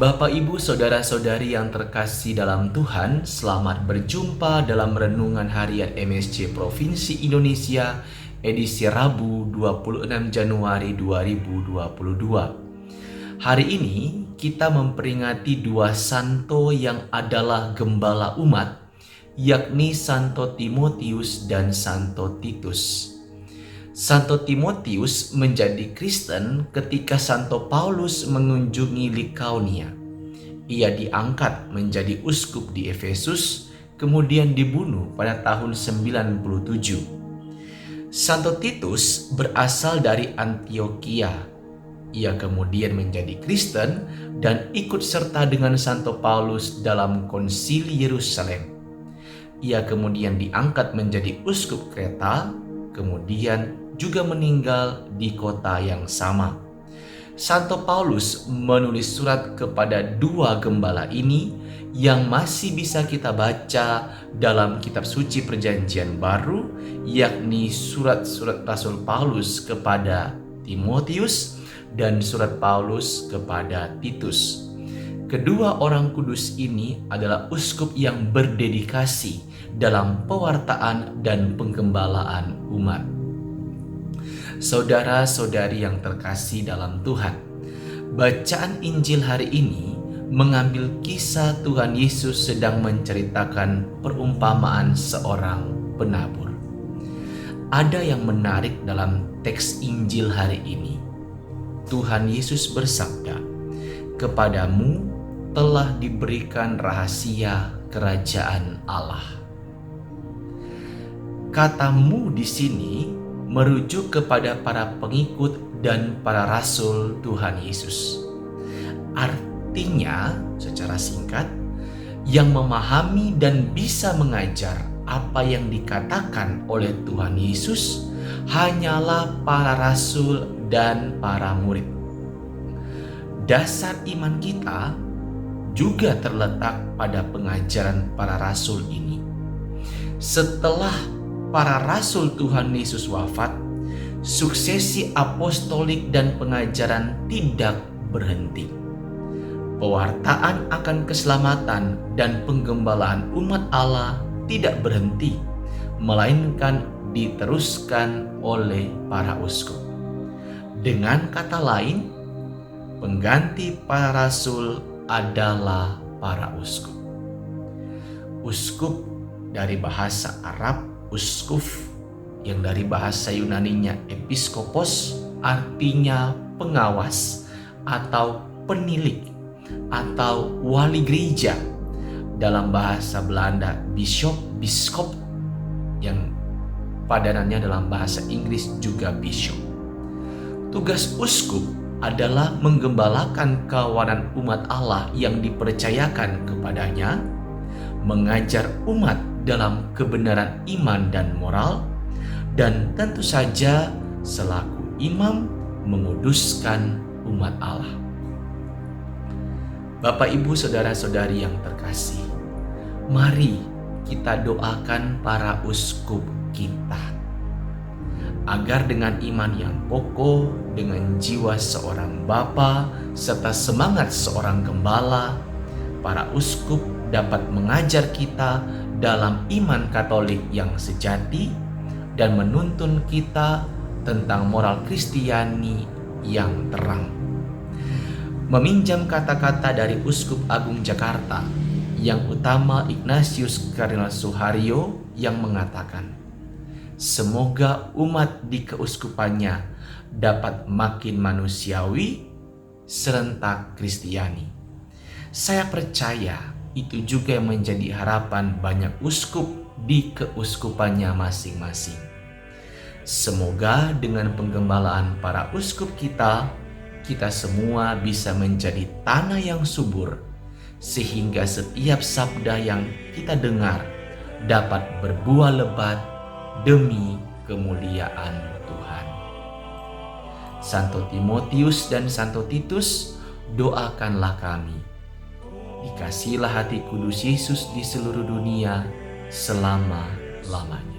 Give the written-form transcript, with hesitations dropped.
Bapak, Ibu, Saudara-saudari yang terkasih dalam Tuhan, selamat berjumpa dalam Renungan Harian MSC Provinsi Indonesia edisi Rabu 26 Januari 2022. Hari ini kita memperingati dua santo yang adalah gembala umat, yakni Santo Timotius dan Santo Titus. Santo Timotius menjadi Kristen ketika Santo Paulus mengunjungi Likaonia. Ia diangkat menjadi uskup di Efesus, kemudian dibunuh pada tahun 97. Santo Titus berasal dari Antioquia. Ia kemudian menjadi Kristen dan ikut serta dengan Santo Paulus dalam Konsili Yerusalem. Ia kemudian diangkat menjadi uskup Kreta, kemudian juga meninggal di kota yang sama. Santo Paulus menulis surat kepada dua gembala ini yang masih bisa kita baca dalam kitab suci Perjanjian Baru, yakni surat-surat Rasul Paulus kepada Timotius dan surat Paulus kepada Titus. Kedua orang kudus ini adalah uskup yang berdedikasi dalam pewartaan dan penggembalaan umat. Saudara-saudari yang terkasih dalam Tuhan, bacaan Injil hari ini mengambil kisah Tuhan Yesus sedang menceritakan perumpamaan seorang penabur. Ada yang menarik dalam teks Injil hari ini. Tuhan Yesus bersabda, "Kepadamu telah diberikan rahasia kerajaan Allah." Kata-"mu" di sini merujuk kepada para pengikut dan para rasul Tuhan Yesus. Artinya, secara singkat, yang memahami dan bisa mengajar apa yang dikatakan oleh Tuhan Yesus hanyalah para rasul dan para murid. Dasar iman kita juga terletak pada pengajaran para rasul ini. Setelah para rasul Tuhan Yesus wafat, suksesi apostolik dan pengajaran tidak berhenti. Pewartaan akan keselamatan dan penggembalaan umat Allah tidak berhenti, melainkan diteruskan oleh para uskup. Dengan kata lain, pengganti para rasul adalah para uskup. Uskup dari bahasa Arab uskuf, yang dari bahasa Yunaninya episkopos, artinya pengawas atau penilik atau wali gereja. Dalam bahasa Belanda bishop, biskop, yang padanannya dalam bahasa Inggris juga bishop. Tugas uskup adalah menggembalakan kawanan umat Allah yang dipercayakan kepadanya, mengajar umat dalam kebenaran iman dan moral, dan tentu saja selaku imam menguduskan umat Allah. Bapak, Ibu, Saudara-saudari yang terkasih, mari kita doakan para uskup kita agar dengan iman yang kokoh, dengan jiwa seorang bapa serta semangat seorang gembala, para uskup dapat mengajar kita dalam iman Katolik yang sejati dan menuntun kita tentang moral Kristiani yang terang. Meminjam kata-kata dari Uskup Agung Jakarta yang utama Ignatius Kardinal Suharyo yang mengatakan, "Semoga umat di keuskupannya dapat makin manusiawi serentak Kristiani." Saya percaya itu juga yang menjadi harapan banyak uskup di keuskupannya masing-masing. Semoga dengan penggembalaan para uskup kita semua bisa menjadi tanah yang subur, sehingga setiap sabda yang kita dengar dapat berbuah lebat demi kemuliaan Tuhan. Santo Timotius dan Santo Titus, doakanlah kami. Dikasihilah hati kudus Yesus di seluruh dunia selama-lamanya.